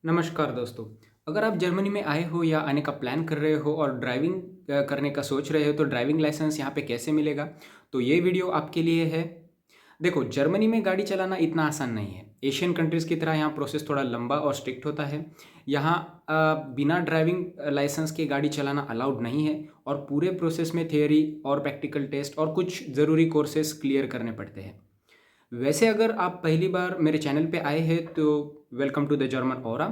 नमस्कार दोस्तों। अगर आप जर्मनी में आए हो या आने का प्लान कर रहे हो और ड्राइविंग करने का सोच रहे हो तो ड्राइविंग लाइसेंस यहाँ पे कैसे मिलेगा, तो ये वीडियो आपके लिए है। देखो, जर्मनी में गाड़ी चलाना इतना आसान नहीं है। एशियन कंट्रीज़ की तरह यहाँ प्रोसेस थोड़ा लंबा और स्ट्रिक्ट होता है। यहाँ बिना ड्राइविंग लाइसेंस के गाड़ी चलाना अलाउड नहीं है और पूरे प्रोसेस में थियरी और प्रैक्टिकल टेस्ट और कुछ ज़रूरी कोर्सेस क्लियर करने पड़ते हैं। वैसे अगर आप पहली बार मेरे चैनल पे आए हैं तो वेलकम टू द जर्मन ओरा।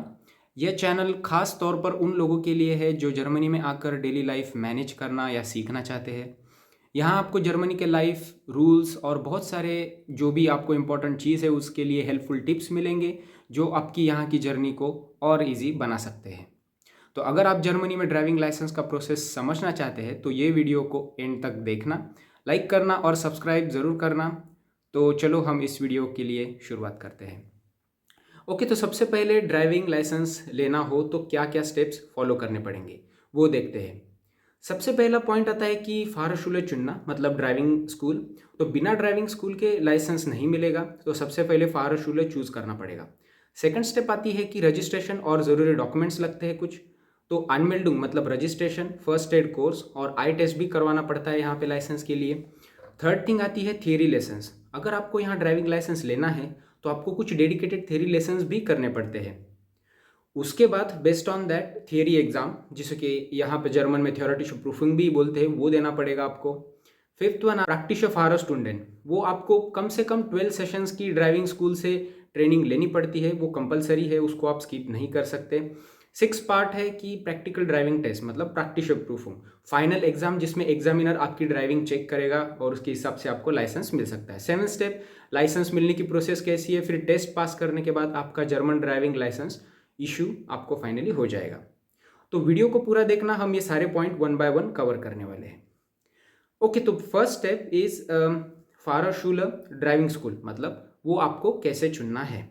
यह चैनल खास तौर पर उन लोगों के लिए है जो जर्मनी में आकर डेली लाइफ मैनेज करना या सीखना चाहते हैं। यहाँ आपको जर्मनी के लाइफ रूल्स और बहुत सारे जो भी आपको इम्पोर्टेंट चीज़ है उसके लिए हेल्पफुल टिप्स मिलेंगे जो आपकी यहाँ की जर्नी को और इजी बना सकते हैं। तो अगर आप जर्मनी में ड्राइविंग लाइसेंस का प्रोसेस समझना चाहते हैं तो ये वीडियो को एंड तक देखना, लाइक करना और सब्सक्राइब ज़रूर करना। तो चलो हम इस वीडियो के लिए शुरुआत करते हैं। ओके, तो सबसे पहले ड्राइविंग लाइसेंस लेना हो तो क्या क्या स्टेप्स फॉलो करने पड़ेंगे वो देखते हैं। सबसे पहला पॉइंट आता है कि फाहरशुले चुनना, मतलब ड्राइविंग स्कूल। तो बिना ड्राइविंग स्कूल के लाइसेंस नहीं मिलेगा, तो सबसे पहले फाहरशुले चूज़ करना पड़ेगा। सेकंड स्टेप आती है कि रजिस्ट्रेशन और ज़रूरी डॉक्यूमेंट्स लगते हैं कुछ। तो अनमेल्डुंग मतलब रजिस्ट्रेशन, फर्स्ट एड कोर्स और आई टेस्ट भी करवाना पड़ता है यहाँ पे लाइसेंस के लिए। थर्ड थिंग आती है थियरी लेसन्स। अगर आपको यहाँ ड्राइविंग लाइसेंस लेना है तो आपको कुछ डेडिकेटेड थियरी लेसन्स भी करने पड़ते हैं। उसके बाद based on that theory exam, जिसे कि यहाँ पे जर्मन में थ्योरेटिश प्रूफिंग भी बोलते हैं, वो देना पड़ेगा आपको। फिफ्थ वन प्रैक्टिस फार स्टूडेंट, वो आपको कम से कम 12 सेशंस की ड्राइविंग स्कूल से ट्रेनिंग लेनी पड़ती है, वो कंपलसरी है, उसको आप स्किप नहीं कर सकते। सिक्स पार्ट है कि प्रैक्टिकल ड्राइविंग टेस्ट, मतलब प्रैक्टिस प्रूफिंग, फाइनल एग्जाम जिसमें एग्जामिनर आपकी ड्राइविंग चेक करेगा और उसके हिसाब से आपको लाइसेंस मिल सकता है। सेवन स्टेप लाइसेंस मिलने की प्रोसेस कैसी है, फिर टेस्ट पास करने के बाद आपका जर्मन ड्राइविंग लाइसेंस इशू आपको फाइनली हो जाएगा। तो वीडियो को पूरा देखना, हम ये सारे point one by one cover करने वाले हैं। ओके, तो फर्स्ट स्टेप इज फाहरशुले ड्राइविंग स्कूल, मतलब वो आपको कैसे चुनना है।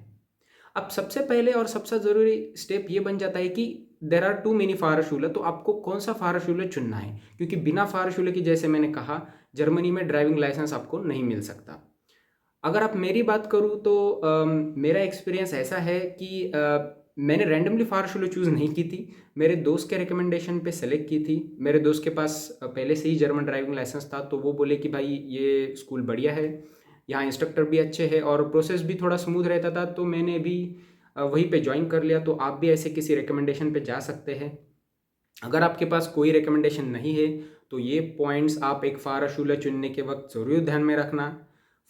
अब सबसे पहले और सबसे ज़रूरी स्टेप ये बन जाता है कि देर आर टू मेनी फाहरशुले, तो आपको कौन सा फाहरशुले चुनना है, क्योंकि बिना फाहरशुले की, जैसे मैंने कहा, जर्मनी में ड्राइविंग लाइसेंस आपको नहीं मिल सकता। अगर आप मेरी बात करूँ तो मेरा एक्सपीरियंस ऐसा है कि मैंने रैंडमली फाहरशुले चूज़ नहीं की थी, मेरे दोस्त के रिकमेंडेशन पे सेलेक्ट की थी। मेरे दोस्त के पास पहले से ही जर्मन ड्राइविंग लाइसेंस था, तो वो बोले कि भाई ये स्कूल बढ़िया है, यहाँ इंस्ट्रक्टर भी अच्छे हैं और प्रोसेस भी थोड़ा स्मूथ रहता था, तो मैंने भी वहीं पे ज्वाइन कर लिया। तो आप भी ऐसे किसी रिकमेंडेशन पे जा सकते हैं। अगर आपके पास कोई रिकमेंडेशन नहीं है तो ये पॉइंट्स आप एक फाहरशुले चुनने के वक्त ज़रूर ध्यान में रखना।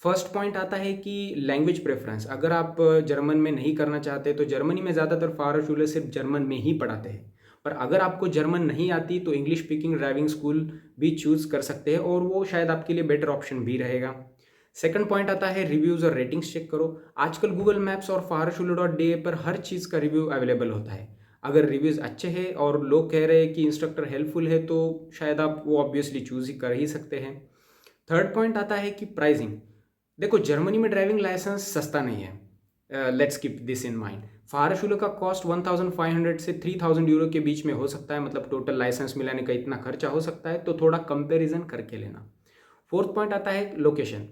फर्स्ट पॉइंट आता है कि लैंग्वेज प्रेफरेंस। अगर आप जर्मन में नहीं करना चाहते तो जर्मनी में ज़्यादातर फाहरशुले सिर्फ जर्मन में ही पढ़ाते हैं, पर अगर आपको जर्मन नहीं आती तो इंग्लिश स्पीकिंग ड्राइविंग स्कूल भी चूज़ कर सकते हैं और वो शायद आपके लिए बेटर ऑप्शन भी रहेगा। सेकंड पॉइंट आता है रिव्यूज़ और रेटिंग्स चेक करो। आजकल गूगल मैप्स और फाहरशुले.de पर हर चीज़ का रिव्यू अवेलेबल होता है। अगर रिव्यूज़ अच्छे हैं और लोग कह रहे हैं कि इंस्ट्रक्टर हेल्पफुल है तो शायद आप वो ऑब्वियसली चूज़ ही कर ही सकते हैं। थर्ड पॉइंट आता है कि प्राइसिंग। देखो, जर्मनी में ड्राइविंग लाइसेंस सस्ता नहीं है, let's keep this in mind. फाहरशुले का कॉस्ट 1500 से 3000 यूरो के बीच में हो सकता है, मतलब टोटल लाइसेंस मिलाने का इतना खर्चा हो सकता है, तो थोड़ा कंपेरिजन करके लेना। फोर्थ पॉइंट आता है लोकेशन।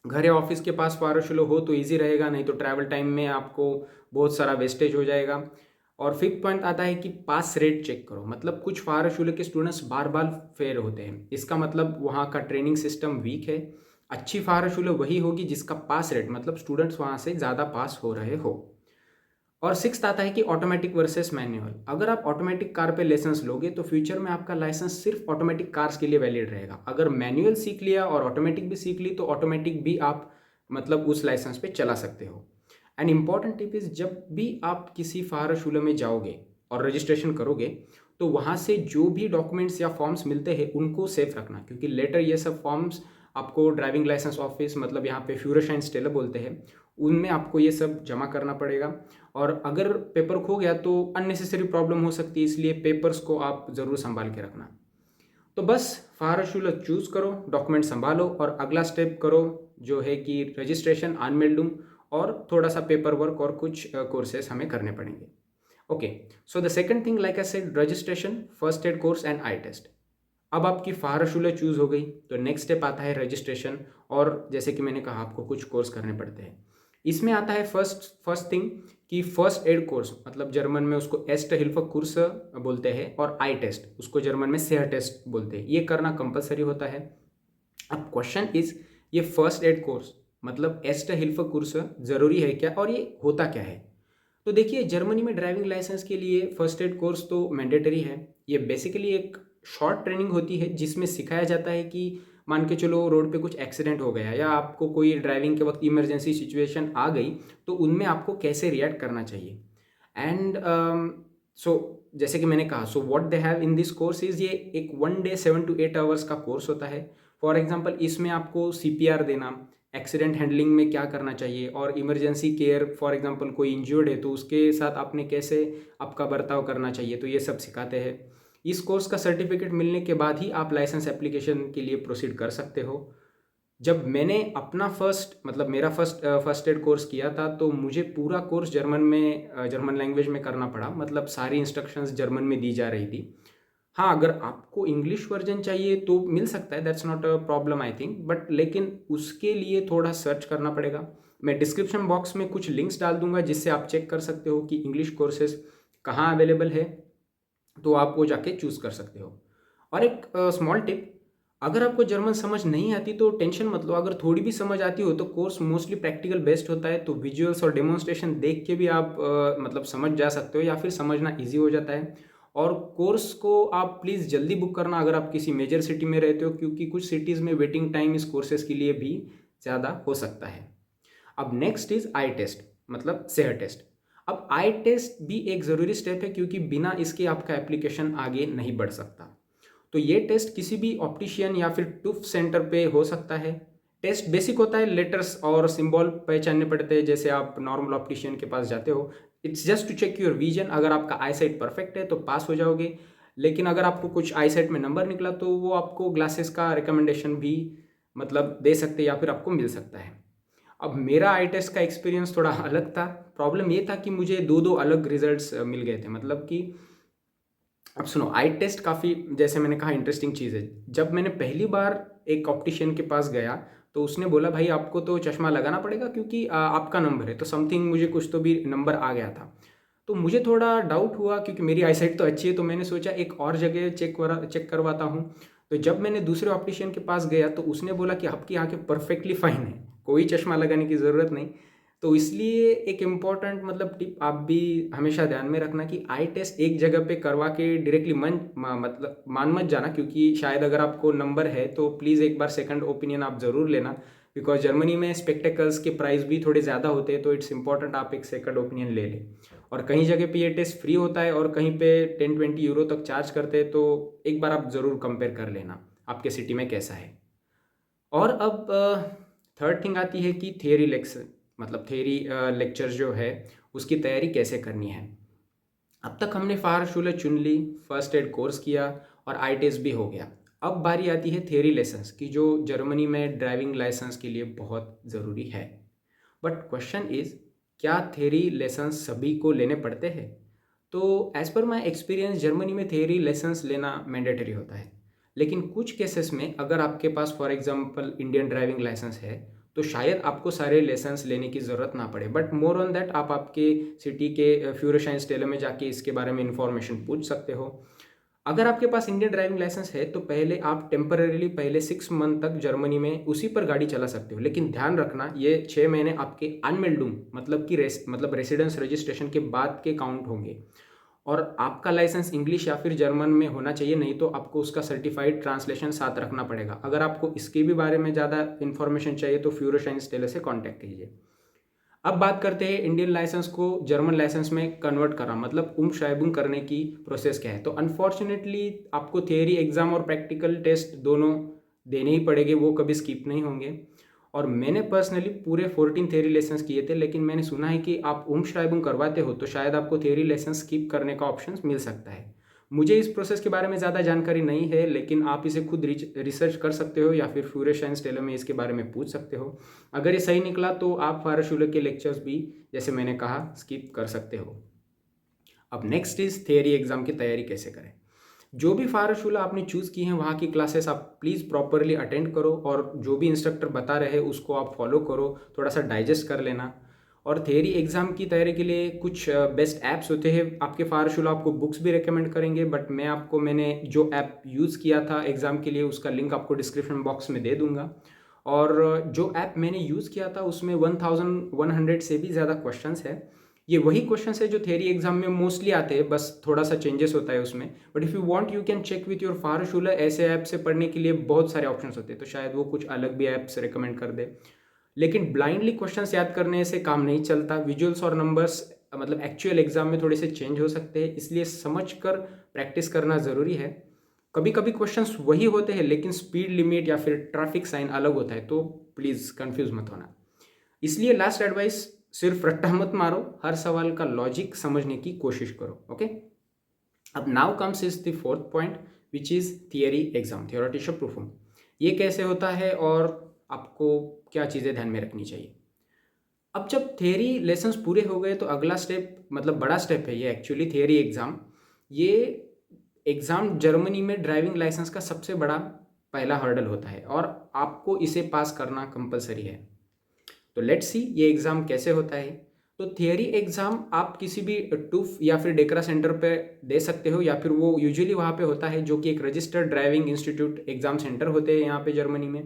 घर या ऑफिस के पास फाहरशुले हो तो ईजी रहेगा, नहीं तो ट्रैवल टाइम में आपको बहुत सारा वेस्टेज हो जाएगा। और फिफ्थ पॉइंट आता है कि पास रेट चेक करो। मतलब कुछ फाहरशुले के स्टूडेंट्स बार बार फेल होते हैं, इसका मतलब वहाँ का ट्रेनिंग सिस्टम वीक है। अच्छी फाहरशुले वही होगी जिसका पास रेट, मतलब स्टूडेंट्स वहाँ से ज़्यादा पास हो रहे हो। और सिक्स्थ आता है कि ऑटोमेटिक वर्सेस मैनुअल। अगर आप ऑटोमेटिक कार पे लाइसेंस लोगे तो फ्यूचर में आपका लाइसेंस सिर्फ ऑटोमेटिक कार्स के लिए वैलिड रहेगा। अगर मैनुअल सीख लिया और ऑटोमेटिक भी सीख ली तो ऑटोमेटिक भी आप मतलब उस लाइसेंस पे चला सकते हो। एंड इम्पॉर्टेंट टिप इज, जब भी आप किसी फाहरशुले में जाओगे और रजिस्ट्रेशन करोगे तो वहाँ से जो भी डॉक्यूमेंट्स या फॉर्म्स मिलते हैं उनको सेफ रखना, क्योंकि लेटर ये सब फॉर्म्स आपको ड्राइविंग लाइसेंस ऑफिस, मतलब यहाँ पे फ्यूररशाइन स्टेलर बोलते हैं, उनमें आपको ये सब जमा करना पड़ेगा। और अगर पेपर खो गया तो अननेसेसरी प्रॉब्लम हो सकती है, इसलिए पेपर्स को आप ज़रूर संभाल के रखना। तो बस फाहरशुले चूज़ करो, डॉक्यूमेंट संभालो और अगला स्टेप करो, जो है कि रजिस्ट्रेशन, अनमेल्डुम और थोड़ा सा पेपर वर्क और कुछ कोर्सेस हमें करने पड़ेंगे। Okay, so the second thing, like I said, registration, first aid course and eye test. अब आपकी फाहरशुले चूज़ हो गई तो नेक्स्ट स्टेप आता है रजिस्ट्रेशन, और जैसे कि मैंने कहा आपको कुछ कोर्स करने पड़ते हैं। इसमें आता है फर्स्ट थिंग कि फर्स्ट एड कोर्स, मतलब जर्मन में उसको एस्ट हिल्फ कुर्स बोलते हैं, और आई टेस्ट उसको जर्मन में सेह टेस्ट बोलते हैं, ये करना कंपलसरी होता है। अब क्वेश्चन इज, ये फर्स्ट एड कोर्स मतलब एस्ट हिल्फ कुर्स ज़रूरी है क्या, और ये होता क्या है? तो देखिए, जर्मनी में ड्राइविंग लाइसेंस के लिए फर्स्ट एड कोर्स तो मैंडेटरी है। ये बेसिकली एक शॉर्ट ट्रेनिंग होती है जिसमें सिखाया जाता है कि मान के चलो रोड पे कुछ एक्सीडेंट हो गया या आपको कोई ड्राइविंग के वक्त इमरजेंसी सिचुएशन आ गई, तो उनमें आपको कैसे रिएक्ट करना चाहिए। एंड सो जैसे कि मैंने कहा, so what they have in this course is, ये एक 1 डे 7 to 8 आवर्स का कोर्स होता है। फॉर एग्जांपल, इसमें आपको सीपीआर देना, एक्सीडेंट हैंडलिंग में क्या करना चाहिए, और इमरजेंसी केयर, फॉर एग्जांपल कोई इंजर्ड है तो उसके साथ आपने कैसे आपका बर्ताव करना चाहिए, तो ये सब सिखाते हैं। इस कोर्स का सर्टिफिकेट मिलने के बाद ही आप लाइसेंस एप्लीकेशन के लिए प्रोसीड कर सकते हो। जब मैंने अपना मेरा फर्स्ट एड कोर्स किया था, तो मुझे पूरा कोर्स जर्मन लैंग्वेज में करना पड़ा, मतलब सारी इंस्ट्रक्शंस जर्मन में दी जा रही थी। हाँ, अगर आपको इंग्लिश वर्जन चाहिए तो मिल सकता है, that's not a problem I think, but लेकिन उसके लिए थोड़ा सर्च करना पड़ेगा। मैं डिस्क्रिप्शन बॉक्स में कुछ लिंक्स डाल दूंगा जिससे आप चेक कर सकते हो कि इंग्लिश कोर्सेज कहाँ अवेलेबल है, तो आप वो जाके चूज़ कर सकते हो। और एक स्मॉल टिप, अगर आपको जर्मन समझ नहीं आती तो टेंशन मत लो, अगर थोड़ी भी समझ आती हो तो कोर्स मोस्टली प्रैक्टिकल बेस्ड होता है, तो विजुअल्स और डेमोन्स्ट्रेशन देख के भी आप समझ जा सकते हो, या फिर समझना ईजी हो जाता है। और कोर्स को आप प्लीज़ जल्दी बुक करना अगर आप किसी मेजर सिटी में रहते हो, क्योंकि कुछ सिटीज़ में वेटिंग टाइम इस कोर्सेज के लिए भी ज़्यादा हो सकता है। अब नेक्स्ट इज आई टेस्ट, मतलब सेहत टेस्ट। अब आई टेस्ट भी एक ज़रूरी स्टेप है, क्योंकि बिना इसके आपका एप्लीकेशन आगे नहीं बढ़ सकता। तो ये टेस्ट किसी भी ऑप्टिशियन या फिर टूथ सेंटर पे हो सकता है। टेस्ट बेसिक होता है, लेटर्स और सिंबल पहचानने पड़ते हैं, जैसे आप नॉर्मल ऑप्टिशियन के पास जाते हो। It's just to check your vision, अगर आपका आई साइट परफेक्ट है तो पास हो जाओगे, लेकिन अगर आपको कुछ आई साइट में नंबर निकला तो वो आपको ग्लासेस का रिकमेंडेशन भी दे सकते हैं, या फिर आपको मिल सकता है। अब मेरा आई टेस्ट का एक्सपीरियंस थोड़ा अलग था। प्रॉब्लम ये था कि मुझे दो दो अलग रिजल्ट्स मिल गए थे, मतलब कि अब सुनो, आई टेस्ट काफ़ी, जैसे मैंने कहा, इंटरेस्टिंग चीज़ है। जब मैंने पहली बार एक ऑप्टिशियन के पास गया तो उसने बोला, भाई आपको तो चश्मा लगाना पड़ेगा क्योंकि आपका नंबर है, तो समथिंग मुझे कुछ तो भी नंबर आ गया था। तो मुझे थोड़ा डाउट हुआ, क्योंकि मेरी आईसाइट तो अच्छी है, तो मैंने सोचा एक और जगह चेक करवाता हूँ। तो जब मैंने दूसरे ऑप्टिशियन के पास गया तो उसने बोला कि आपकी आंखें परफेक्टली फाइन है, कोई चश्मा लगाने की ज़रूरत नहीं। तो इसलिए एक इम्पॉर्टेंट टिप आप भी हमेशा ध्यान में रखना कि आई टेस्ट एक जगह पे करवा के डायरेक्टली मान मत जाना, क्योंकि शायद अगर आपको नंबर है तो प्लीज़ एक बार सेकंड ओपिनियन आप ज़रूर लेना, बिकॉज जर्मनी में स्पेक्टेकल्स के प्राइस भी थोड़े ज़्यादा होते हैं, तो इट्स इंपॉर्टेंट आप एक सेकंड ओपिनियन ले लें। और कहीं जगह पे ये टेस्ट फ्री होता है और कहीं पे 10-20 यूरो तक चार्ज करते हैं, तो एक बार आप ज़रूर कंपेयर कर लेना आपके सिटी में कैसा है। और अब थर्ड थिंग आती है कि थियरी लेक्चर, थियरी लेक्चर जो है उसकी तैयारी कैसे करनी है। अब तक हमने फाहरशुले चुन ली, फर्स्ट एड कोर्स किया और आई टेस्ट भी हो गया। अब बारी आती है थियरी लेसन्स की, जो जर्मनी में ड्राइविंग लाइसेंस के लिए बहुत ज़रूरी है। बट क्वेश्चन इज़, क्या थियरी लेसन्स सभी को लेने पड़ते हैं? तो as per my experience, Germany में थियरी लेसन्स लेना मैंडेटरी होता है, लेकिन कुछ केसेस में अगर आपके पास for example Indian driving licence है तो शायद आपको सारे लेसन्स लेने की ज़रूरत ना पड़े। बट मोर ऑन दैट, आप आपके सिटी के फ्यूरशाइन स्टेलर में जाके इसके बारे में इंफॉर्मेशन पूछ सकते हो। अगर आपके पास इंडियन ड्राइविंग लाइसेंस है तो पहले आप टेम्पररीली पहले 6 मंथ तक जर्मनी में उसी पर गाड़ी चला सकते हो, लेकिन ध्यान रखना ये 6 महीने आपके अनमेल्डुम रेसिडेंस रजिस्ट्रेशन के बाद के काउंट होंगे, और आपका लाइसेंस इंग्लिश या फिर जर्मन में होना चाहिए, नहीं तो आपको उसका सर्टिफाइड ट्रांसलेशन साथ रखना पड़ेगा। अगर आपको इसके भी बारे में ज़्यादा इन्फॉर्मेशन चाहिए तो फ्यूरोशाइन स्टेलर से कॉन्टैक्ट कीजिए। अब बात करते हैं इंडियन लाइसेंस को जर्मन लाइसेंस में कन्वर्ट करना, उम्शाइबुंग करने की प्रोसेस क्या है। तो अनफॉर्चुनेटली आपको थियरी एग्जाम और प्रैक्टिकल टेस्ट दोनों देने ही पड़ेंगे, वो कभी स्किप नहीं होंगे। और मैंने पर्सनली पूरे 14 थियरी लेसन्स किए थे, लेकिन मैंने सुना है कि आप उम्शाइबुंग करवाते हो तो शायद आपको थियरी लेसन स्किप करने का ऑप्शन मिल सकता है। मुझे इस प्रोसेस के बारे में ज़्यादा जानकारी नहीं है, लेकिन आप इसे खुद रिसर्च कर सकते हो या फिर फ्यूरेशाइन स्टेलर में इसके बारे में पूछ सकते हो। अगर ये सही निकला तो आप फाहरशुले के लेक्चर्स भी, जैसे मैंने कहा, स्किप कर सकते हो। अब नेक्स्ट इज थियरी एग्जाम की तैयारी कैसे करें। जो भी फाहरशुला आपने चूज़ की हैं वहाँ की क्लासेस आप प्लीज़ प्रॉपरली अटेंड करो, और जो भी इंस्ट्रक्टर बता रहे हैं उसको आप फॉलो करो, थोड़ा सा डाइजेस्ट कर लेना। और थियरी एग्ज़ाम की तैयारी के लिए कुछ बेस्ट ऐप्स होते हैं। आपके फारशुला आपको बुक्स भी रिकमेंड करेंगे, बट मैंने जो ऐप यूज़ किया था एग्ज़ाम के लिए उसका लिंक आपको डिस्क्रिप्शन बॉक्स में दे दूंगा। और जो ऐप मैंने यूज़ किया था उसमें 1100 से भी ज़्यादा क्वेश्चंस है। ये वही क्वेश्चंस है जो थियरी एग्जाम में मोस्टली आते हैं, बस थोड़ा सा चेंजेस होता है उसमें। But if you want you can check with your फारशुला। ऐसे ऐप से पढ़ने के लिए बहुत सारे ऑप्शंस होते हैं, तो शायद वो कुछ अलग भी ऐप्स रिकमेंड कर दे। लेकिन ब्लाइंडली क्वेश्चंस याद करने से काम नहीं चलता। विजुअल्स और नंबर्स मतलब एक्चुअल एग्जाम में थोड़े से चेंज हो सकते हैं, इसलिए समझ कर प्रैक्टिस करना ज़रूरी है। कभी कभी क्वेश्चंस वही होते हैं लेकिन स्पीड लिमिट या फिर ट्रैफिक साइन अलग होता है, तो प्लीज़ कंफ्यूज मत होना। इसलिए लास्ट एडवाइस, सिर्फ रट्टा मत मारो, हर सवाल का लॉजिक समझने की कोशिश करो। ओके, अब now comes is the fourth point which is theory exam, theoretical proof. ये कैसे होता है और आपको क्या चीज़ें ध्यान में रखनी चाहिए। अब जब थियरी लेसन्स पूरे हो गए तो अगला स्टेप मतलब बड़ा स्टेप है ये एक्चुअली, थियरी एग्ज़ाम। ये एग्ज़ाम जर्मनी में ड्राइविंग लाइसेंस का सबसे बड़ा पहला हर्डल होता है और आपको इसे पास करना कंपलसरी है। तो लेट्स सी ये एग्ज़ाम कैसे होता है। तो थियरी एग्ज़ाम आप किसी भी टूफ या फिर डेकरा सेंटर पे दे सकते हो, या फिर वो यूजुअली वहाँ पे होता है जो कि एक registered driving institute exam centre होते हैं यहाँ पे जर्मनी में।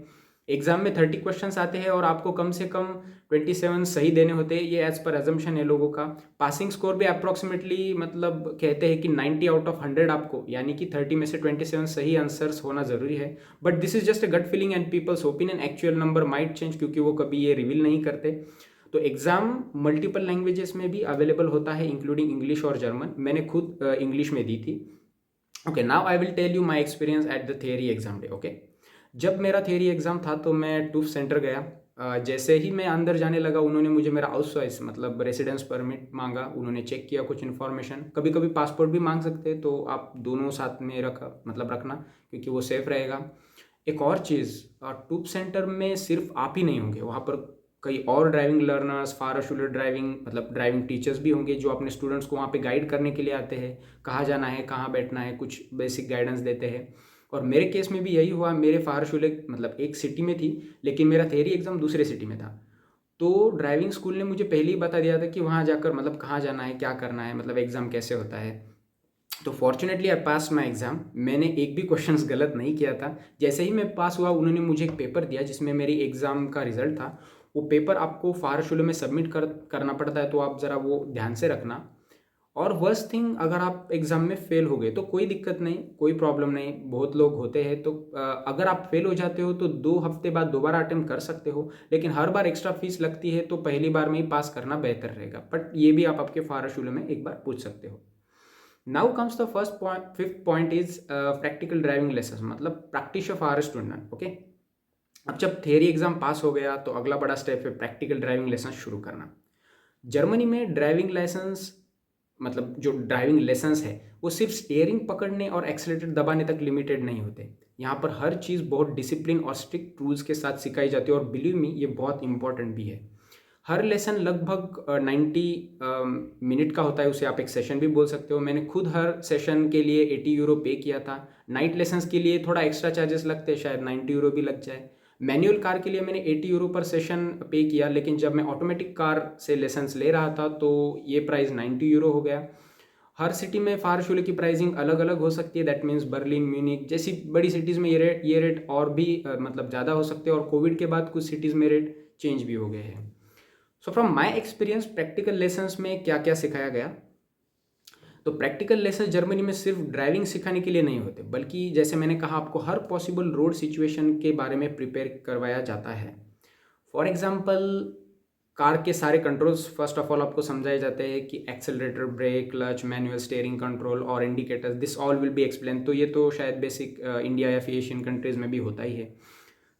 एग्ज़ाम में 30 क्वेश्चंस आते हैं और आपको कम से कम 27 सही देने होते हैं। ये एज पर एजम्पशन है लोगों का। पासिंग स्कोर भी अप्रॉक्सीमेटली मतलब कहते हैं कि 90 आउट ऑफ 100 आपको, यानी कि 30 में से 27 सही आंसर्स होना ज़रूरी है। But this is just a gut feeling and people's opinion. Actual number might change क्योंकि वो कभी ये रिवील नहीं करते। तो एग्ज़ाम मल्टीपल लैंग्वेजेस में भी अवेलेबल होता है इंक्लूडिंग इंग्लिश और जर्मन। मैंने खुद इंग्लिश में दी थी। Okay, now I will tell you my experience at the theory exam day. Okay, जब मेरा थियरी एग्ज़ाम था तो मैं टूफ सेंटर गया। जैसे ही मैं अंदर जाने लगा उन्होंने मुझे मेरा आउसवाइस मतलब रेसिडेंस परमिट मांगा। उन्होंने चेक किया कुछ इन्फॉर्मेशन, कभी कभी पासपोर्ट भी मांग सकते हैं, तो आप दोनों साथ में रखना क्योंकि वो सेफ रहेगा। एक और चीज़, टूब सेंटर में सिर्फ आप ही नहीं होंगे, वहाँ पर कई और ड्राइविंग लर्नर्स, फारशुलर ड्राइविंग मतलब ड्राइविंग टीचर्स भी होंगे जो अपने स्टूडेंट्स को वहाँ पे गाइड करने के लिए आते हैं। कहाँ जाना है, कहाँ बैठना है, कुछ बेसिक गाइडेंस देते हैं। और मेरे केस में भी यही हुआ। मेरे फारशुले मतलब एक सिटी में थी लेकिन मेरा थियरी एग्ज़ाम दूसरे सिटी में था। तो ड्राइविंग स्कूल ने मुझे पहले ही बता दिया था कि वहाँ जाकर मतलब कहाँ जाना है, क्या करना है, मतलब एग्ज़ाम कैसे होता है। तो fortunately I pass my exam. मैंने एक भी क्वेश्चंस गलत नहीं किया था। जैसे ही मैं पास हुआ उन्होंने मुझे एक पेपर दिया जिसमें मेरी एग्ज़ाम का रिजल्ट था। वो पेपर आपको फारशुले में सबमिट करना पड़ता है, तो आप ज़रा वो ध्यान से रखना। और वर्स्ट थिंग, अगर आप एग्ज़ाम में फेल हो गए तो कोई दिक्कत नहीं, कोई प्रॉब्लम नहीं, बहुत लोग होते हैं। तो अगर आप फेल हो जाते हो तो 2 हफ्ते बाद दोबारा अटेम्प्ट कर सकते हो, लेकिन हर बार एक्स्ट्रा फीस लगती है, तो पहली बार में ही पास करना बेहतर रहेगा। बट ये भी आप आपके फारशुले में एक बार पूछ सकते हो। Now comes the first point, fifth point is practical driving lesson मतलब practice of our student. Okay, अब जब थियरी एग्जाम पास हो गया तो अगला बड़ा स्टेप है प्रैक्टिकल ड्राइविंग लेसन शुरू करना। जर्मनी में ड्राइविंग लाइसेंस मतलब जो ड्राइविंग लेसन्स है वो सिर्फ स्टीयरिंग पकड़ने और एक्सीलरेटर दबाने तक लिमिटेड नहीं होते। यहाँ पर हर चीज़ बहुत डिसिप्लिन और स्ट्रिक्ट रूल्स के साथ सिखाई जाती है, और बिलीव मी ये बहुत इंपॉर्टेंट भी है। हर लेसन लगभग 90 मिनट का होता है, उसे आप एक सेशन भी बोल सकते हो। मैंने खुद हर सेशन के लिए 80 यूरो पे किया था। नाइट लेसन्स के लिए थोड़ा एक्स्ट्रा चार्जेस लगते हैं, शायद 90 यूरो भी लग जाए। मैनुअल कार के लिए मैंने 80 यूरो पर सेशन पे किया, लेकिन जब मैं ऑटोमेटिक कार से लेसन्स ले रहा था तो ये प्राइस 90 यूरो हो गया। हर सिटी में फारशुले की प्राइसिंग अलग अलग हो सकती है। दैट मीन्स बर्लिन, म्यूनिक जैसी बड़ी सिटीज़ में ये रेट और भी मतलब ज़्यादा हो सकते हैं, और कोविड के बाद कुछ सिटीज़ में रेट चेंज भी हो गए हैं। So from my experience practical lessons में क्या क्या सिखाया गया। तो प्रैक्टिकल लेसन जर्मनी में सिर्फ ड्राइविंग सिखाने के लिए नहीं होते, बल्कि जैसे मैंने कहा आपको हर पॉसिबल रोड सिचुएशन के बारे में प्रिपेयर करवाया जाता है। फॉर एग्जांपल कार के सारे कंट्रोल्स फर्स्ट ऑफ ऑल आपको समझाए जाते हैं कि accelerator, brake, clutch, manual steering control और indicators, this all will be explain. तो ये तो शायद बेसिक इंडिया या फिर एशियन कंट्रीज़ में भी होता ही है।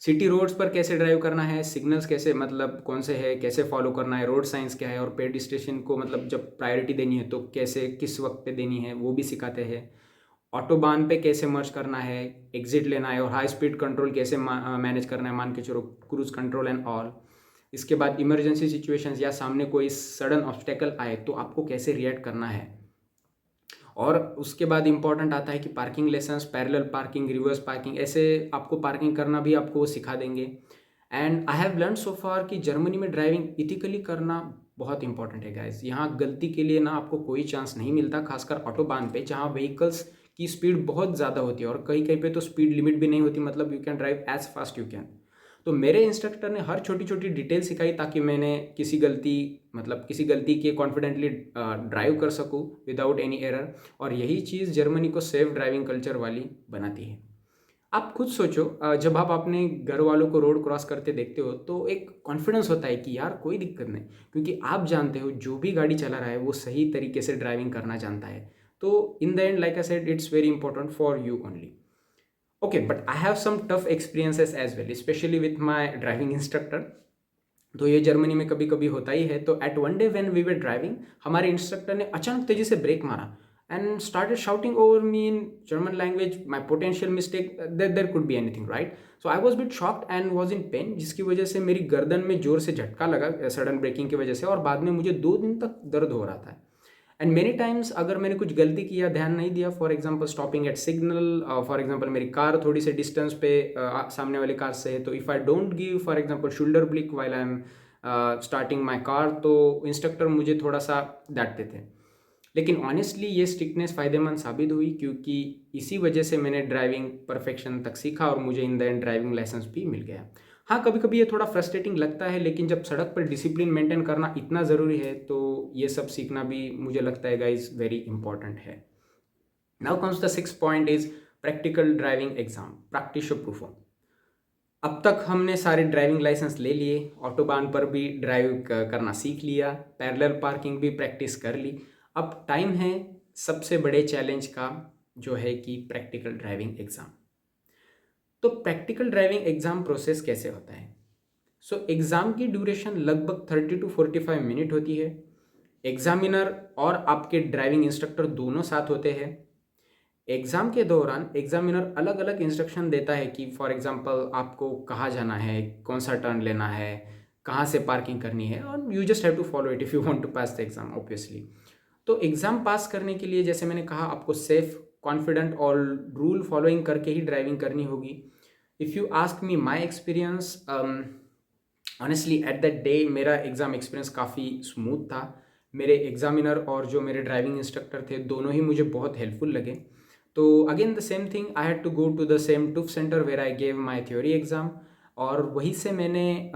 सिटी रोड्स पर कैसे ड्राइव करना है, सिग्नल्स कैसे मतलब कौन से है, कैसे फॉलो करना है, रोड साइंस क्या है, और पेडिस्ट्रेशन को मतलब जब प्रायोरिटी देनी है तो कैसे किस वक्त पे देनी है वो भी सिखाते हैं। ऑटोबान पे कैसे मर्ज करना है, एग्जिट लेना है, और हाई स्पीड कंट्रोल कैसे मैनेज करना है, मान के चलो क्रूज कंट्रोल एंड ऑल। इसके बाद इमरजेंसी सिचुएशंस या सामने कोई सडन ऑब्स्टेकल आए तो आपको कैसे रिएक्ट करना है। और उसके बाद इंपॉर्टेंट आता है कि parking lessons, parallel parking, reverse parking, ऐसे आपको पार्किंग करना भी आपको वो सिखा देंगे। And I have learn so far कि जर्मनी में ड्राइविंग इथिकली करना बहुत इंपॉर्टेंट है गाइस। यहाँ गलती के लिए ना आपको कोई चांस नहीं मिलता, खासकर ऑटोबान पे जहाँ व्हीकल्स की स्पीड बहुत ज़्यादा होती है और कहीं कहीं पे तो स्पीड लिमिट भी नहीं होती, मतलब you can drive as fast you can. तो मेरे इंस्ट्रक्टर ने हर छोटी छोटी डिटेल सिखाई ताकि मैंने किसी गलती के कॉन्फिडेंटली ड्राइव कर सकूँ विदाउट एनी एरर। और यही चीज़ जर्मनी को सेफ ड्राइविंग कल्चर वाली बनाती है। आप खुद सोचो, जब आप अपने घर वालों को रोड क्रॉस करते देखते हो तो एक कॉन्फिडेंस होता है कि यार कोई दिक्कत नहीं, क्योंकि आप जानते हो जो भी गाड़ी चला रहा है वो सही तरीके से ड्राइविंग करना जानता है। तो in the end like I said, it's very important for you only. Okay, but I have some tough experiences as well, especially with my driving instructor. तो ये जर्मनी में कभी कभी होता ही है। तो at one day when we were driving, हमारे इंस्ट्रक्टर ने अचानक तेजी से ब्रेक मारा and started shouting over me in German language my potential mistake, that there could be anything, right? So I was a bit shocked and was in pain, जिसकी वजह से मेरी गर्दन में जोर से झटका लगा सडन ब्रेकिंग की वजह से, और बाद में मुझे 2 दिन तक दर्द हो रहा था। एंड मेनी टाइम्स अगर मैंने कुछ गलती किया, ध्यान नहीं दिया, for example stopping eight signal, for example मेरी कार थोड़ी सी डिस्टेंस पे सामने वाली कार से है, तो if I don't give for example shoulder bleak while I am starting my car, तो इंस्ट्रक्टर मुझे थोड़ा सा डांटते थे। लेकिन ऑनेस्टली ये स्ट्रिक्टनेस फ़ायदेमंद साबित हुई, क्योंकि इसी वजह से मैंने ड्राइविंग परफेक्शन तक सीखा और मुझे in the end driving licence भी मिल गया। हाँ, कभी कभी ये थोड़ा फ्रस्ट्रेटिंग लगता है, लेकिन जब सड़क पर डिसिप्लिन मेंटेन करना इतना ज़रूरी है तो ये सब सीखना भी मुझे लगता है गाइस वेरी इंपॉर्टेंट है। Now comes the 6th point is practical driving exam, practice proof. अब तक हमने सारे ड्राइविंग लाइसेंस ले लिए, ऑटोबान पर भी ड्राइव करना सीख लिया, पैरेलल पार्किंग भी प्रैक्टिस कर ली। अब टाइम है सबसे बड़े चैलेंज का, जो है कि प्रैक्टिकल ड्राइविंग एग्ज़ाम। तो प्रैक्टिकल ड्राइविंग एग्ज़ाम प्रोसेस कैसे होता है? सो एग्ज़ाम की ड्यूरेशन लगभग 30 to 45 मिनट होती है। एग्जामिनर और आपके ड्राइविंग इंस्ट्रक्टर दोनों साथ होते हैं। एग्ज़ाम के दौरान एग्जामिनर अलग अलग इंस्ट्रक्शन देता है कि फॉर एग्जांपल आपको कहाँ जाना है, कौन सा टर्न लेना है, कहाँ से पार्किंग करनी है, और you just have to follow it if you want to pass the exam obviously. तो एग्ज़ाम पास करने के लिए, जैसे मैंने कहा, आपको सेफ, कॉन्फिडेंट और रूल फॉलोइंग करके ही ड्राइविंग करनी होगी। If you ask me my experience, honestly at that day मेरा एग्ज़ाम एक्सपीरियंस काफ़ी स्मूथ था। मेरे एग्जामिनर और जो मेरे ड्राइविंग इंस्ट्रक्टर थे, दोनों ही मुझे बहुत हेल्पफुल लगे। तो again the same thing, I had to go to the same टूफ centre where I gave my theory exam, और वहीं से मैंने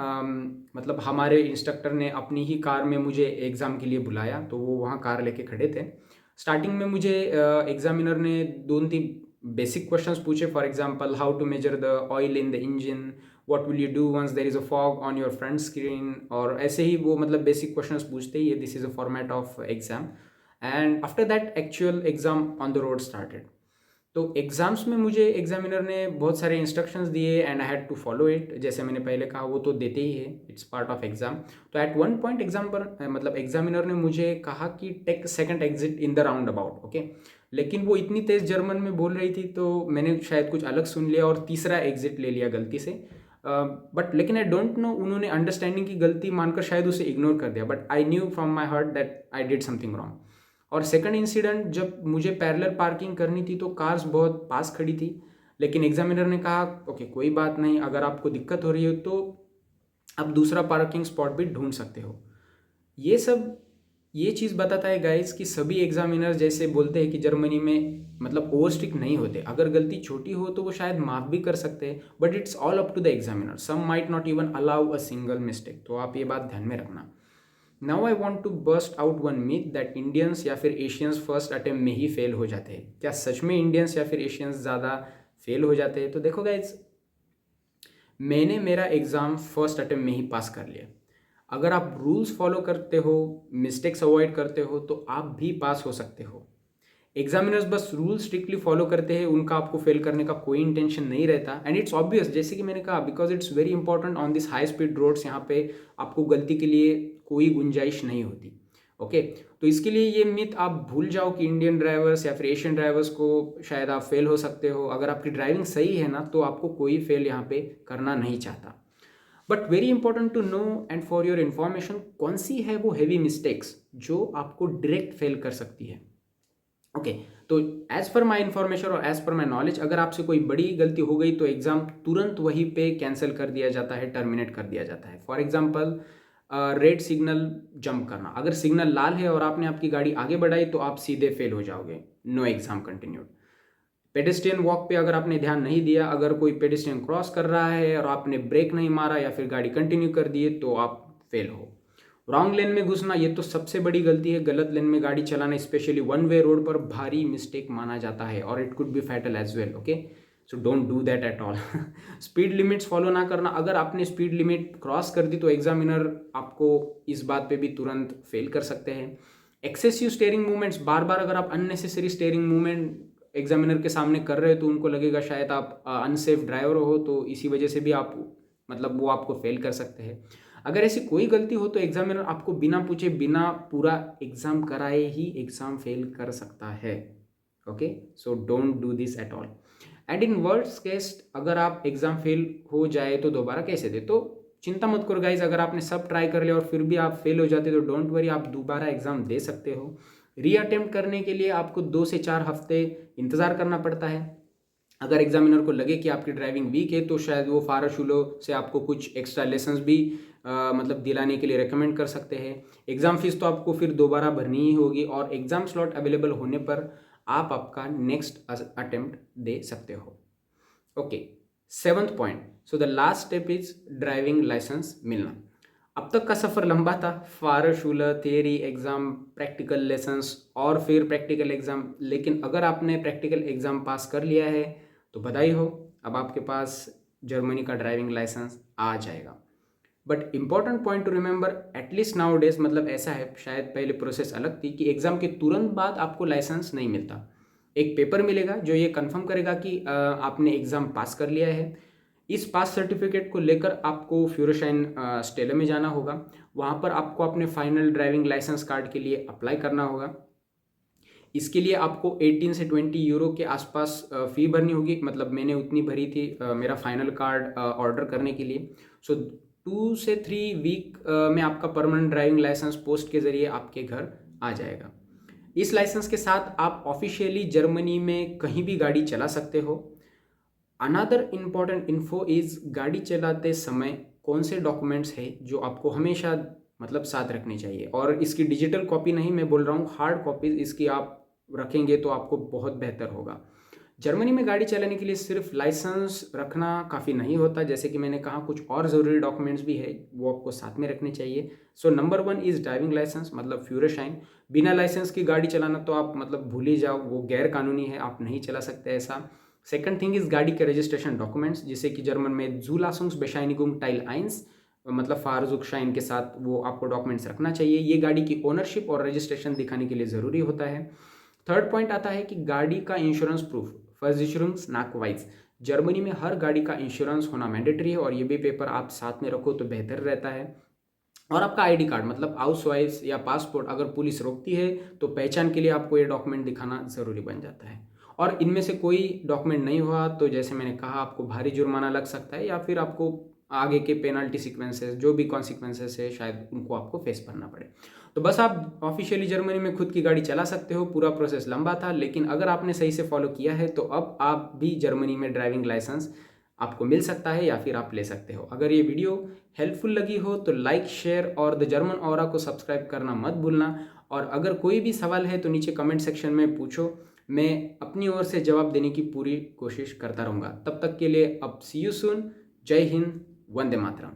मतलब हमारे इंस्ट्रक्टर ने अपनी ही कार में मुझे एग्ज़ाम के लिए बुलाया, तो वो वहाँ कार लेके खड़े थे। स्टार्टिंग में मुझे एग्जामिनर ने 2-3 बेसिक क्वेश्चंस पूछे, for example how to measure the oil in the engine, what will you do once there is a fog on your front screen, और ऐसे ही वो मतलब बेसिक क्वेश्चंस पूछते ही, this is a format of exam. And after that actual exam on the road started. तो exams में मुझे एग्जामिनर ने बहुत सारे इंस्ट्रक्शंस दिए and I had to follow it. जैसे मैंने पहले कहा, वो तो देते ही है, इट्स पार्ट ऑफ एग्ज़ाम। तो एट वन पॉइंट एग्जाम पर मतलब एग्जामिनर ने मुझे कहा कि take second exit in the roundabout, okay. लेकिन वो इतनी तेज़ जर्मन में बोल रही थी, तो मैंने शायद कुछ अलग सुन लिया और तीसरा एग्जिट ले लिया गलती से। बट लेकिन आई डोंट नो, उन्होंने अंडरस्टैंडिंग की गलती मानकर शायद उसे इग्नोर कर दिया, but I knew from my heart that I did something wrong. और सेकंड इंसिडेंट, जब मुझे पैरेलल पार्किंग करनी थी तो कार्स बहुत पास खड़ी थी, लेकिन एग्जामिनर ने कहा ओके कोई बात नहीं, अगर आपको दिक्कत हो रही है तो आप दूसरा पार्किंग स्पॉट भी ढूंढ सकते हो। ये चीज़ बताता है गाइस कि सभी एग्जामिनर जैसे बोलते हैं कि जर्मनी में मतलब ओवर स्ट्रिक्ट नहीं होते, अगर गलती छोटी हो तो वो शायद माफ़ भी कर सकते हैं, but it's all up to the examiner, some might not even allow a single mistake. तो आप ये बात ध्यान में रखना। Now I want to bust out one myth that Indians या फिर एशियंस फर्स्ट अटेम्प्ट में ही फेल हो जाते हैं। क्या सच में इंडियंस या फिर एशियंस ज़्यादा फेल हो जाते हैं? तो देखो गाइज, मैंने मेरा एग्ज़ाम फर्स्ट अटेम्प्ट में ही पास कर लिया। अगर आप रूल्स फॉलो करते हो, मिस्टेक्स अवॉइड करते हो, तो आप भी पास हो सकते हो। एग्जामिनर्स बस रूल स्ट्रिक्टली फॉलो करते हैं, उनका आपको फेल करने का कोई इंटेंशन नहीं रहता। एंड इट्स ऑब्वियस, जैसे कि मैंने कहा, because it's very important on this high speed roads, यहाँ पे आपको गलती के लिए कोई गुंजाइश नहीं होती, ओके। तो इसके लिए ये मिथ आप भूल जाओ कि इंडियन ड्राइवर्स या फिर एशियन ड्राइवर्स को शायद आप फेल हो सकते हो। अगर आपकी ड्राइविंग सही है ना, तो आपको कोई फेल यहाँ पे करना नहीं चाहता। But very important to know and for your information, कौन सी है वो हैवी मिस्टेक्स जो आपको डायरेक्ट फेल कर सकती है, ओके। तो एज पर माई इन्फॉर्मेशन और एज पर माई नॉलेज, अगर आपसे कोई बड़ी गलती हो गई तो एग्जाम तुरंत वहीं पे कैंसिल कर दिया जाता है, टर्मिनेट कर दिया जाता है। For example, red signal jump करना। अगर सिग्नल लाल है और आपने आपकी गाड़ी आगे बढ़ाई तो आप सीधे फेल हो जाओगे, no exam continued. Pedestrian walk पे अगर आपने ध्यान नहीं दिया, अगर कोई पेडेस्ट्रियन क्रॉस कर रहा है और आपने ब्रेक नहीं मारा या फिर गाड़ी कंटिन्यू कर दिए तो आप फेल हो। रॉन्ग लेन में घुसना, ये तो सबसे बड़ी गलती है। गलत लेन में गाड़ी चलाना स्पेशली वन वे रोड पर भारी मिस्टेक माना जाता है और it could be fatal as well, okay, so don't do that at all. Speed limits follow ना करना, अगर आपने स्पीड लिमिट क्रॉस कर दी तो एग्जामिनर आपको इस बात पे भी तुरंत फेल कर सकते हैं। एक्सेसिव स्टेयरिंग मूवमेंट्स, बार बार अगर आप अननेसेसरी स्टेयरिंग मूवमेंट एग्जामिनर के सामने कर रहे हो तो उनको लगेगा शायद आप अनसेफ ड्राइवर हो, तो इसी वजह से भी आप मतलब वो आपको फेल कर सकते हैं। अगर ऐसी कोई गलती हो तो एग्जामिनर आपको बिना पूछे बिना पूरा एग्जाम कराए ही एग्जाम फेल कर सकता है, okay, so don't do this at all. And in worst case अगर आप एग्जाम फेल हो जाए तो दोबारा कैसे दे, तो चिंता मत करो गाइज, अगर आपने सब ट्राई कर लिया और फिर भी आप फेल हो जाते तो डोंट वरी, आप दोबारा एग्जाम दे सकते हो। रीअटेम्प्ट करने के लिए आपको 2 से 4 हफ्ते इंतज़ार करना पड़ता है। अगर एग्जामिनर को लगे कि आपकी ड्राइविंग वीक है तो शायद वो फाराशूलो से आपको कुछ एक्स्ट्रा लेसन्स भी मतलब दिलाने के लिए रेकमेंड कर सकते हैं। एग्ज़ाम फीस तो आपको फिर दोबारा भरनी ही होगी और एग्ज़ाम स्लॉट अवेलेबल होने पर आप आपका नेक्स्ट अटेम्प्ट दे सकते हो, okay. 7th point, so the last step is driving licence मिलना। अब तक का सफ़र लंबा था, फारशूला, थियरी एग्ज़ाम, प्रैक्टिकल लेसन्स और फिर प्रैक्टिकल एग्ज़ाम, लेकिन अगर आपने प्रैक्टिकल एग्ज़ाम पास कर लिया है तो बधाई हो, अब आपके पास जर्मनी का ड्राइविंग लाइसेंस आ जाएगा। But important point two remember, at least now days, मतलब ऐसा है, शायद पहले प्रोसेस अलग थी कि एग्ज़ाम के तुरंत बाद आपको लाइसेंस नहीं मिलता। एक पेपर मिलेगा जो ये कंफर्म करेगा कि आपने एग्ज़ाम पास कर लिया है। इस पास सर्टिफिकेट को लेकर आपको फ्यूरोशाइन स्टेले में जाना होगा, वहाँ पर आपको अपने फाइनल ड्राइविंग लाइसेंस कार्ड के लिए अप्लाई करना होगा। इसके लिए आपको 18 से 20 यूरो के आसपास फ़ी भरनी होगी, मतलब मैंने उतनी भरी थी मेरा फाइनल कार्ड ऑर्डर करने के लिए। सो 2 से 3 वीक में आपका परमानेंट ड्राइविंग लाइसेंस पोस्ट के ज़रिए आपके घर आ जाएगा। इस लाइसेंस के साथ आप ऑफिशियली जर्मनी में कहीं भी गाड़ी चला सकते हो। अनदर इम्पॉर्टेंट इन्फो इज़, गाड़ी चलाते समय कौन से डॉक्यूमेंट्स है जो आपको हमेशा मतलब साथ रखने चाहिए, और इसकी डिजिटल कॉपी नहीं मैं बोल रहा हूँ, हार्ड कॉपीज इसकी आप रखेंगे तो आपको बहुत बेहतर होगा। जर्मनी में गाड़ी चलाने के लिए सिर्फ लाइसेंस रखना काफ़ी नहीं होता, जैसे कि मैंने कहा कुछ और ज़रूरी डॉक्यूमेंट्स भी है वो आपको साथ में रखने चाहिए। So number 1 is driving licence, मतलब फ्यूरोशाइन। बिना लाइसेंस की गाड़ी चलाना तो आप मतलब भूल ही जाओ, वो गैर कानूनी है, आप नहीं चला सकते ऐसा। सेकंड थिंग इज़ गाड़ी के रजिस्ट्रेशन डॉक्यूमेंट्स, जिसे कि जर्मन में ज़ूलासुंग्सबेशाइनिगुंग टाइल 1, मतलब फारजुकशाइन के साथ वो आपको डॉक्यूमेंट्स रखना चाहिए। ये गाड़ी की ओनरशिप और रजिस्ट्रेशन दिखाने के लिए ज़रूरी होता है। थर्ड पॉइंट आता है कि गाड़ी का इंश्योरेंस प्रूफ, versicherungsnachweis। जर्मनी में हर गाड़ी का इंश्योरेंस होना मैंडेटरी है और ये भी पेपर आप साथ में रखो तो बेहतर रहता है। और आपका आईडी कार्ड, मतलब हाउसवाइफ या पासपोर्ट, अगर पुलिस रोकती है तो पहचान के लिए आपको ये डॉक्यूमेंट दिखाना ज़रूरी बन जाता है। और इनमें से कोई डॉक्यूमेंट नहीं हुआ तो जैसे मैंने कहा आपको भारी जुर्माना लग सकता है या फिर आपको आगे के पेनल्टी सीक्वेंसेस, जो भी कॉन्सिक्वेंसेस है, शायद उनको आपको फेस करना पड़े। तो बस आप ऑफिशियली जर्मनी में खुद की गाड़ी चला सकते हो। पूरा प्रोसेस लंबा था, लेकिन अगर आपने सही से फॉलो किया है तो अब आप भी जर्मनी में ड्राइविंग लाइसेंस आपको मिल सकता है या फिर आप ले सकते हो। अगर ये वीडियो हेल्पफुल लगी हो तो लाइक, शेयर और द जर्मन ऑरा को सब्सक्राइब करना मत भूलना। और अगर कोई भी सवाल है तो नीचे कमेंट सेक्शन में पूछो, मैं अपनी ओर से जवाब देने की पूरी कोशिश करता रहूँगा। तब तक के लिए अब सी यू सून। जय हिंद, वंदे मातरम।